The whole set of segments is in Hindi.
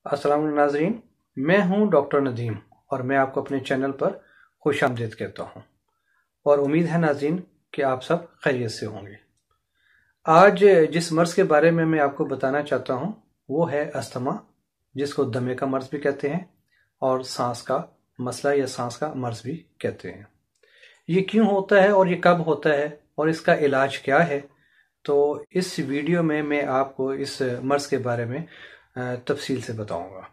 अस्सलाम वालेकुम नाज़रीन, मैं हूं डॉक्टर नदीम और मैं आपको अपने चैनल पर खुशामदीद कहता हूं और उम्मीद है नाज़रीन कि आप सब खैरियत से होंगे। आज जिस मर्ज़ के बारे में मैं आपको बताना चाहता हूं वो है अस्थमा, जिसको दमे का मर्ज़ भी कहते हैं और सांस का मसला या सांस का मर्ज़ भी कहते हैं। ये क्यों होता है और ये कब होता है और इसका इलाज क्या है, तो इस वीडियो में मैं आपको इस मर्ज़ के बारे में तफसील से बताऊंगा।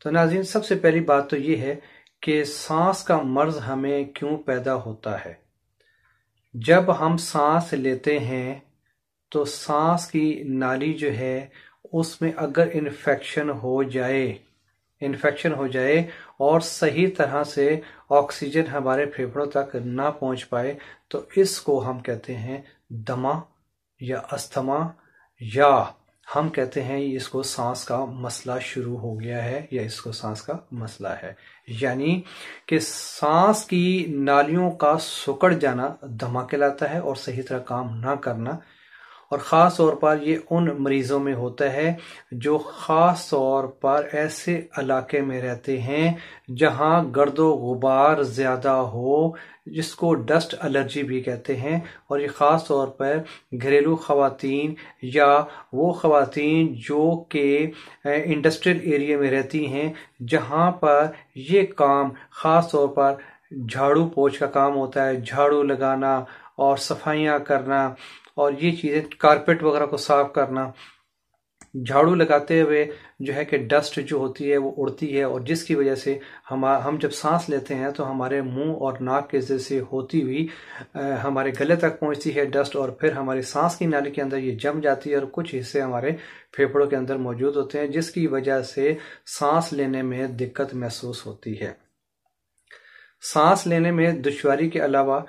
तो नाज़रीन, सबसे पहली बात तो ये है कि सांस का मर्ज़ हमें क्यों पैदा होता है। जब हम सांस लेते हैं तो सांस की नाली जो है उसमें अगर इन्फेक्शन हो जाए और सही तरह से ऑक्सीजन हमारे फेफड़ों तक ना पहुंच पाए तो इसको हम कहते हैं दमा या अस्थमा, या हम कहते हैं इसको सांस का मसला शुरू हो गया है या इसको सांस का मसला है। यानी कि सांस की नालियों का सिकुड़ जाना दमा कहलाता है और सही तरह काम ना करना। और ख़ास तौर पर ये उन मरीज़ों में होता है जो ख़ास तौर पर ऐसे इलाके में रहते हैं जहां गर्दो गुबार ज़्यादा हो, जिसको डस्ट एलर्जी भी कहते हैं। और ये ख़ास तौर पर घरेलू ख़वातीन या वो ख़वातीन जो कि इंडस्ट्रियल एरिया में रहती हैं जहां पर ये काम ख़ास तौर पर झाड़ू पोंछ का काम होता है, झाड़ू लगाना और सफाइयाँ करना और ये चीज़ें, कारपेट वगैरह को साफ करना। झाड़ू लगाते हुए जो है कि डस्ट जो होती है वो उड़ती है और जिसकी वजह से हम जब सांस लेते हैं तो हमारे मुंह और नाक के जैसे होती हुई हमारे गले तक पहुंचती है डस्ट और फिर हमारी सांस की नाली के अंदर ये जम जाती है और कुछ हिस्से हमारे फेफड़ों के अंदर मौजूद होते हैं, जिसकी वजह से सांस लेने में दिक्कत महसूस होती है। सांस लेने में दुश्वारी के अलावा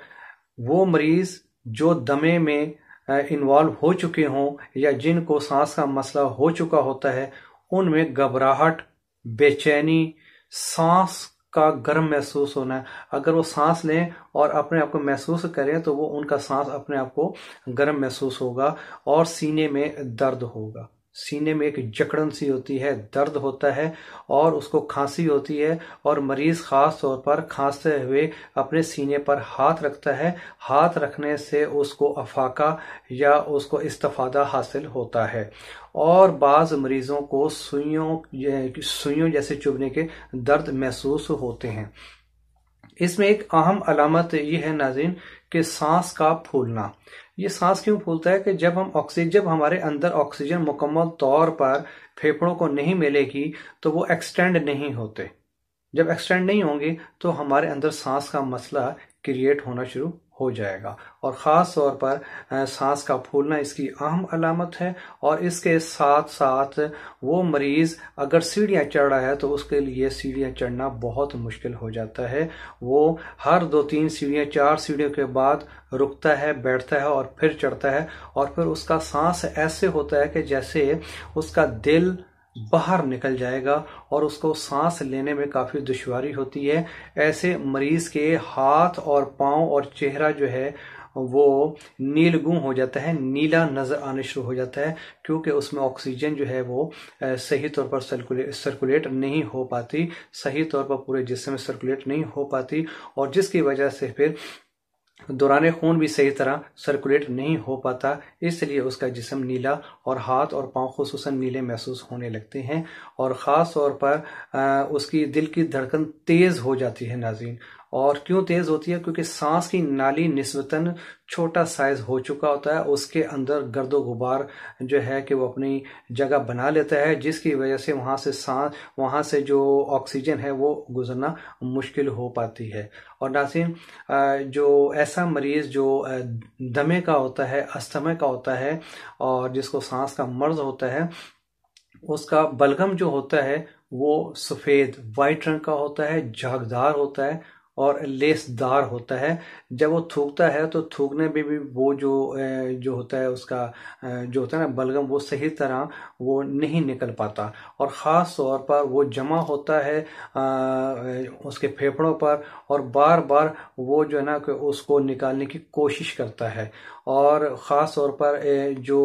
वो मरीज जो दमे में इन्वॉल्व हो चुके हों या जिनको सांस का मसला हो चुका होता है, उनमें घबराहट, बेचैनी, सांस का गर्म महसूस होना, अगर वो सांस लें और अपने आप को महसूस करें तो वो उनका सांस अपने आप को गर्म महसूस होगा और सीने में दर्द होगा। सीने में एक जकड़न सी होती है, दर्द होता है और उसको खांसी होती है और मरीज खास तौर पर खांसते हुए अपने सीने पर हाथ रखता है। हाथ रखने से उसको अफाका या उसको इस्तिफादा हासिल होता है और बाज मरीजों को सुइयों जैसे चुभने के दर्द महसूस होते हैं। इसमें एक अहम अलामत ये है नाज़रीन कि सांस का फूलना। ये सांस क्यों फूलता है कि जब हमारे अंदर ऑक्सीजन मुकम्मल तौर पर फेफड़ों को नहीं मिलेगी तो वो एक्सटेंड नहीं होते। जब एक्सटेंड नहीं होंगे तो हमारे अंदर सांस का मसला क्रिएट होना शुरू हो जाएगा और ख़ास तौर पर सांस का फूलना इसकी अहम अलामत है। और इसके साथ साथ वो मरीज़ अगर सीढ़ियाँ चढ़ रहा है तो उसके लिए सीढ़ियाँ चढ़ना बहुत मुश्किल हो जाता है। वो हर 2-3 सीढ़ियाँ, 4 सीढ़ियों के बाद रुकता है, बैठता है और फिर चढ़ता है और फिर उसका सांस ऐसे होता है कि जैसे उसका दिल बाहर निकल जाएगा और उसको सांस लेने में काफ़ी दुश्वारी होती है। ऐसे मरीज के हाथ और पाँव और चेहरा जो है वो नीलगूं हो जाता है, नीला नज़र आने शुरू हो जाता है, क्योंकि उसमें ऑक्सीजन जो है वो सही तौर पर सर्कुलेट नहीं हो पाती, सही तौर पर पूरे जिस्म में सर्कुलेट नहीं हो पाती और जिसकी वजह से फिर दौरान खून भी सही तरह सर्कुलेट नहीं हो पाता, इसलिए उसका जिस्म नीला और हाथ और पांव खुसूसन नीले महसूस होने लगते हैं और ख़ास तौर पर उसकी दिल की धड़कन तेज़ हो जाती है नाज़रीन। और क्यों तेज़ होती है? क्योंकि सांस की नाली निस्बतन छोटा साइज हो चुका होता है, उसके अंदर गर्दो गुबार जो है कि वो अपनी जगह बना लेता है, जिसकी वजह से वहाँ से जो ऑक्सीजन है वो गुजरना मुश्किल हो पाती है। और नाज़रीन, जो ऐसा मरीज़ जो दमे का होता है, अस्थमा का होता है और जिसको सांस का मर्ज़ होता है, उसका बलगम जो होता है वो सफ़ेद वाइट रंग का होता है, झागदार होता है और लेसदार होता है। जब वो थूकता है तो थूकने में भी वो जो होता है उसका जो होता है ना बलगम, वो सही तरह वो नहीं निकल पाता और ख़ास तौर पर वो जमा होता है उसके फेफड़ों पर और बार बार वो जो है ना कि उसको निकालने की कोशिश करता है। और ख़ास तौर पर जो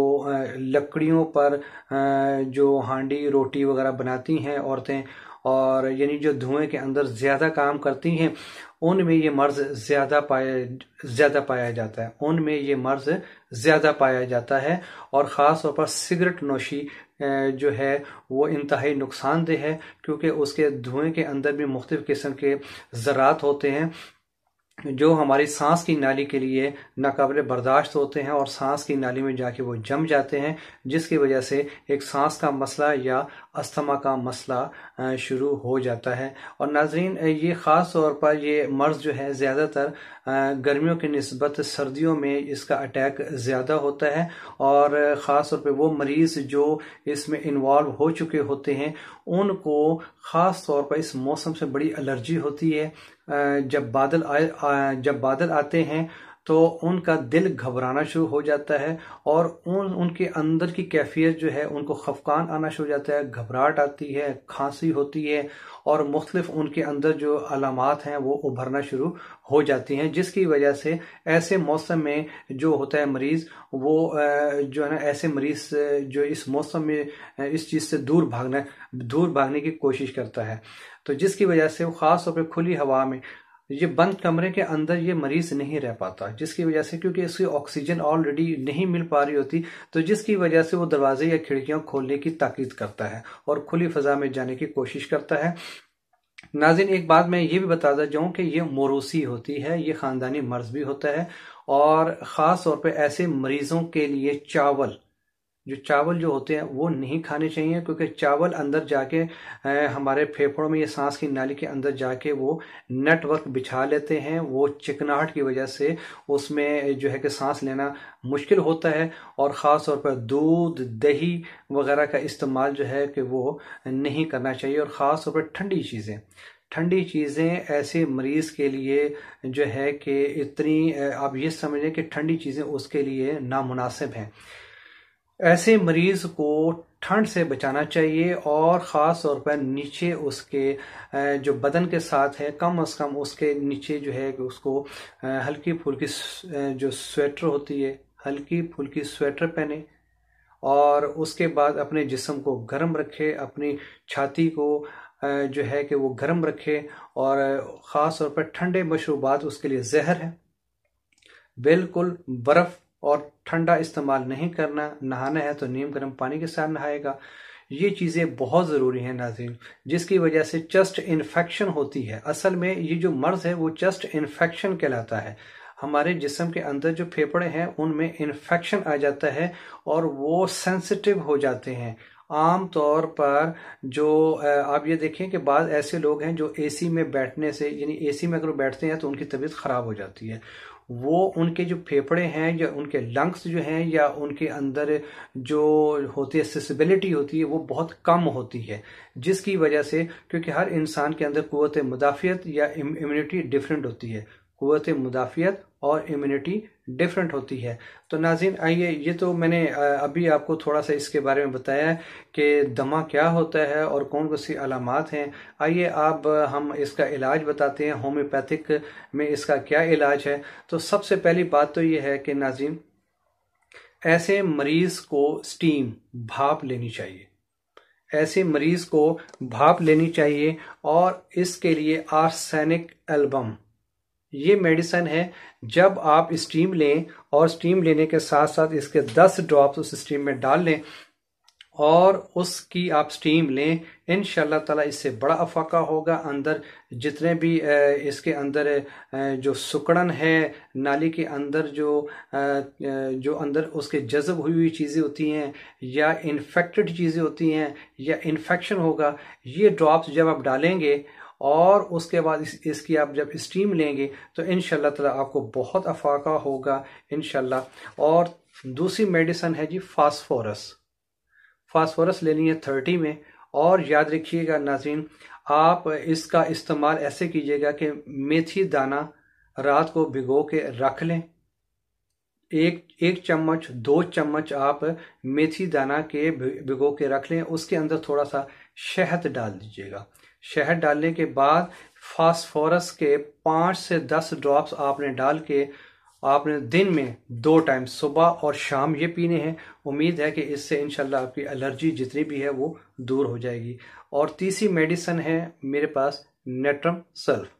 लकड़ियों पर जो हांडी रोटी वगैरह बनाती हैं औरतें, और यानी जो धुएं के अंदर ज़्यादा काम करती हैं, उनमें ये मर्ज ज़्यादा पाया जाता है, उनमें ये मर्ज ज़्यादा पाया जाता है। और ख़ास तौर पर सिगरेट नोशी जो है वो इंतहाई नुकसानदेह है, क्योंकि उसके धुएं के अंदर भी मुख्तलिफ किस्म के ज़रात होते हैं जो हमारी सांस की नाली के लिए नाकाबिले बर्दाश्त होते हैं और सांस की नाली में जाके वो जम जाते हैं, जिसकी वजह से एक सांस का मसला या अस्थमा का मसला शुरू हो जाता है। और नाजरीन, ये ख़ास तौर पर ये मर्ज़ जो है ज़्यादातर गर्मियों की निस्बत सर्दियों में इसका अटैक ज़्यादा होता है। और ख़ास तौर पे वो मरीज़ जो इसमें इन्वॉल्व हो चुके होते हैं उनको ख़ास तौर पर इस मौसम से बड़ी एलर्जी होती है। जब बादल आते हैं तो उनका दिल घबराना शुरू हो जाता है और उनके अंदर की कैफियत जो है, उनको खफकान आना शुरू हो जाता है, घबराहट आती है, खांसी होती है और मुख्तलिफ उनके अंदर जो अलामात हैं वो उभरना शुरू हो जाती हैं, जिसकी वजह से ऐसे मौसम में जो होता है मरीज़ वो जो है ना, ऐसे मरीज़ जो इस मौसम में इस चीज़ से दूर भागने की कोशिश करता है। तो जिसकी वजह से वो ख़ास तौर पर खुली हवा में, ये बंद कमरे के अंदर ये मरीज नहीं रह पाता, जिसकी वजह से क्योंकि इसकी ऑक्सीजन ऑलरेडी नहीं मिल पा रही होती, तो जिसकी वजह से वो दरवाजे या खिड़कियां खोलने की ताकीद करता है और खुली फजा में जाने की कोशिश करता है। नाज़रीन, एक बात मैं ये भी बताता जाऊं कि ये मोरूसी होती है, ये खानदानी मर्ज भी होता है। और ख़ास तौर पे ऐसे मरीजों के लिए चावल जो होते हैं वो नहीं खाने चाहिए, क्योंकि चावल अंदर जाके हमारे फेफड़ों में, ये सांस की नाली के अंदर जाके वो नेटवर्क बिछा लेते हैं। वो चिकनाहट की वजह से उसमें जो है कि सांस लेना मुश्किल होता है। और ख़ास तौर पर दूध, दही वगैरह का इस्तेमाल जो है कि वो नहीं करना चाहिए। और ख़ास तौर पर ठंडी चीज़ें ऐसे मरीज़ के लिए जो है कि इतनी आप ये समझें कि ठंडी चीज़ें उसके लिए नामुनासिब हैं। ऐसे मरीज को ठंड से बचाना चाहिए और ख़ास तौर पर नीचे उसके जो बदन के साथ है, कम से कम उसके नीचे जो है कि उसको हल्की फुल्की जो स्वेटर होती है, हल्की फुल्की स्वेटर पहने और उसके बाद अपने जिस्म को गर्म रखे, अपनी छाती को जो है कि वो गर्म रखे। और ख़ास तौर पर ठंडे मशरूबात उसके लिए जहर है। बिल्कुल बर्फ़ और ठंडा इस्तेमाल नहीं करना। नहाना है तो नीम गर्म पानी के साथ नहाएगा। ये चीज़ें बहुत ज़रूरी हैं नाज़रीन, जिसकी वजह से चेस्ट इन्फेक्शन होती है। असल में ये जो मर्ज़ है वो चेस्ट इन्फेक्शन कहलाता है। हमारे जिस्म के अंदर जो फेफड़े हैं उनमें इन्फेक्शन आ जाता है और वो सेंसिटिव हो जाते हैं। आम तौर पर जो आप ये देखें कि बाद ऐसे लोग हैं जो एसी में बैठने से, यानी एसी में अगर बैठते हैं तो उनकी तबीयत ख़राब हो जाती है। वो उनके जो फेफड़े हैं या उनके लंग्स जो हैं या उनके अंदर जो होती है एक्सेसिबिलिटी होती है वो बहुत कम होती है, जिसकी वजह से, क्योंकि हर इंसान के अंदर कुव्वत मुदाफ़ियत या इम्यूनिटी डिफरेंट होती है, कुव्वत मुदाफ़ियत और इम्यूनिटी डिफरेंट होती है। तो नाज़रीन, आइए, ये तो मैंने अभी आपको थोड़ा सा इसके बारे में बताया है कि दमा क्या होता है और कौन कौन सी अलामात हैं। आइए अब हम इसका इलाज बताते हैं, होम्योपैथिक में इसका क्या इलाज है। तो सबसे पहली बात तो ये है कि नाज़रीन, ऐसे मरीज को स्टीम, भाप लेनी चाहिए। ऐसे मरीज को भाप लेनी चाहिए और इसके लिए आर्सेनिक एल्बम ये मेडिसिन है। जब आप स्टीम लें और स्टीम लेने के साथ साथ इसके 10 ड्रॉप्स उस स्टीम में डाल लें और उसकी आप स्टीम लें, इंशाल्लाह ताला इससे बड़ा अफाका होगा। अंदर जितने भी इसके अंदर जो सुकड़न है नाली के अंदर, जो अंदर उसके जज़ब हुई चीज़ें होती हैं या इन्फेक्टेड चीज़ें होती हैं या इन्फेक्शन होगा, ये ड्रॉप्स जब आप डालेंगे और उसके बाद इसकी आप जब स्टीम लेंगे तो इंशाल्लाह ताला आपको बहुत अफाका होगा इंशाल्लाह। और दूसरी मेडिसिन है जी फास्फोरस लेनी है 30 में। और याद रखिएगा नाज़रीन, आप इसका इस्तेमाल ऐसे कीजिएगा कि मेथी दाना रात को भिगो के रख लें। एक चम्मच 2 चम्मच आप मेथी दाना के भिगो के रख लें। उसके अंदर थोड़ा सा शहद डाल दीजिएगा। शहद डालने के बाद फास्फोरस के 5 से 10 ड्रॉप्स आपने डाल के आपने दिन में 2 टाइम सुबह और शाम ये पीने हैं। उम्मीद है कि इससे इंशाल्लाह आपकी एलर्जी जितनी भी है वो दूर हो जाएगी। और तीसरी मेडिसिन है मेरे पास नेट्रम सल्फ।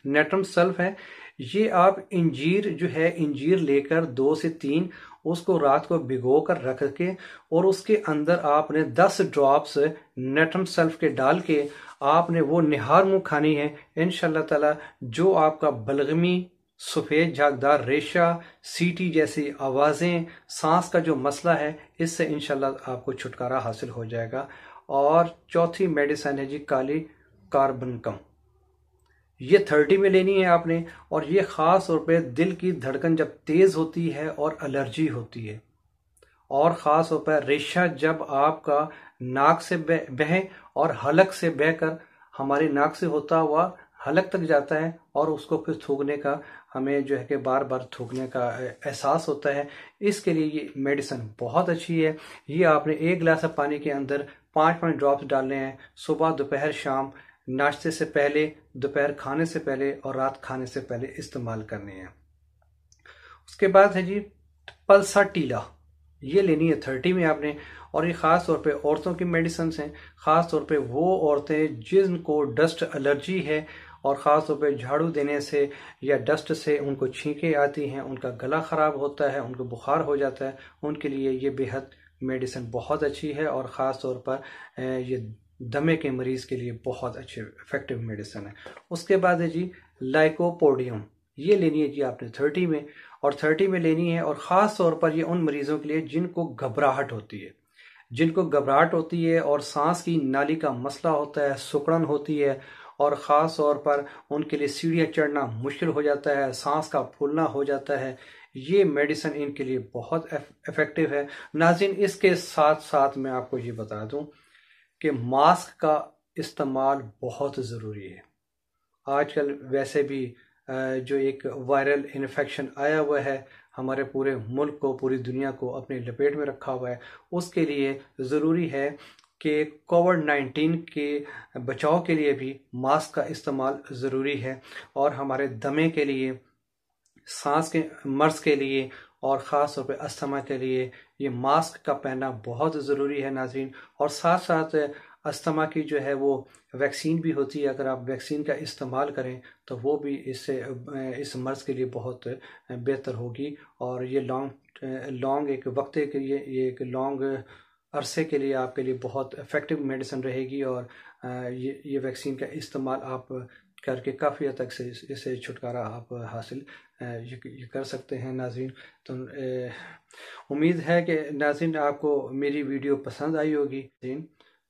नेट्रम सल्फ है, ये आप इंजीर जो है, इंजीर लेकर 2 से 3 उसको रात को भिगो कर रख के और उसके अंदर आपने 10 ड्रॉप्स नेट्रम सल्फ के डाल के आपने वो निहार मुंह खानी है। इंशाल्लाह ताला जो आपका बलगमी, सफ़ेद झागदार रेशा, सीटी जैसी आवाज़ें, सांस का जो मसला है, इससे इंशाल्लाह आपको छुटकारा हासिल हो जाएगा। और चौथी मेडिसिन है जी काली कार्बनकम। ये 30 में लेनी है आपने। और ये ख़ास तौर पे दिल की धड़कन जब तेज़ होती है और एलर्जी होती है, और ख़ास तौर पर रेशा जब आपका नाक से बहे और हलक से बहकर हमारी नाक से होता हुआ हलक तक जाता है और उसको फिर थूकने का, हमें जो है कि बार बार थूकने का एहसास होता है, इसके लिए ये मेडिसिन बहुत अच्छी है। ये आपने 1 गिलास पानी के अंदर 5-5 ड्रॉप्स डालने हैं, सुबह दोपहर शाम, नाश्ते से पहले, दोपहर खाने से पहले और रात खाने से पहले इस्तेमाल करनी है। उसके बाद है जी पल्सा टीला। ये लेनी है 30 में आपने। और ये ख़ास तौर पे औरतों की मेडिसिन हैं। ख़ास तौर पे वो औरतें जिनको डस्ट एलर्जी है और ख़ास तौर पे झाड़ू देने से या डस्ट से उनको छींकें आती हैं, उनका गला ख़राब होता है, उनको बुखार हो जाता है, उनके लिए ये बेहद मेडिसिन बहुत अच्छी है। और ख़ास तौर पर ये दमे के मरीज़ के लिए बहुत अच्छे इफेक्टिव मेडिसिन है। उसके बाद है जी लाइकोपोडियम। ये लेनी है जी आपने 30 में। और 30 में लेनी है। और ख़ास तौर पर ये उन मरीज़ों के लिए जिनको घबराहट होती है, जिनको घबराहट होती है और सांस की नाली का मसला होता है, सिकुड़न होती है, और ख़ास तौर पर उनके लिए सीढ़ियाँ चढ़ना मुश्किल हो जाता है, सांस का फूलना हो जाता है, ये मेडिसिन इनके लिए बहुत इफ़ेक्टिव है। नाज़रीन, इसके साथ साथ मैं आपको ये बता दूं कि मास्क का इस्तेमाल बहुत ज़रूरी है। आजकल वैसे भी जो एक वायरल इन्फेक्शन आया हुआ है, हमारे पूरे मुल्क को, पूरी दुनिया को अपनी लपेट में रखा हुआ है, उसके लिए ज़रूरी है कि कोविड-19 के बचाव के लिए भी मास्क का इस्तेमाल ज़रूरी है। और हमारे दमे के लिए, सांस के मर्ज़ के लिए और ख़ास तौर पे अस्थमा के लिए ये मास्क का पहनना बहुत ज़रूरी है नाज़रीन। और साथ साथ अस्थमा की जो है वो वैक्सीन भी होती है, अगर आप वैक्सीन का इस्तेमाल करें तो वो भी इससे इस मर्ज़ के लिए बहुत बेहतर होगी। और ये लॉन्ग एक वक्ते के लिए, ये एक लॉन्ग अरसे के लिए आपके लिए बहुत इफ़ेक्टिव मेडिसिन रहेगी। और ये वैक्सीन का इस्तेमाल आप करके काफ़ी हद तक से इससे छुटकारा आप हासिल ये कर सकते हैं नाज़रीन। तो उम्मीद है कि नाज़रीन आपको मेरी वीडियो पसंद आई होगी।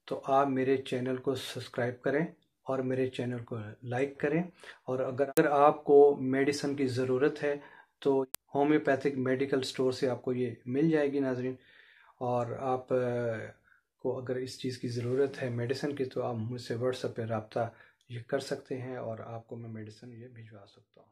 तो आप मेरे चैनल को सब्सक्राइब करें और मेरे चैनल को लाइक करें। और अगर आपको मेडिसिन की ज़रूरत है तो होम्योपैथिक मेडिकल स्टोर से आपको ये मिल जाएगी नाज़रीन। और आप को अगर इस चीज़ की ज़रूरत है मेडिसिन की, तो आप मुझसे व्हाट्सएप पे रब्ता ये कर सकते हैं और आपको मैं मेडिसिन ये भिजवा सकता हूँ।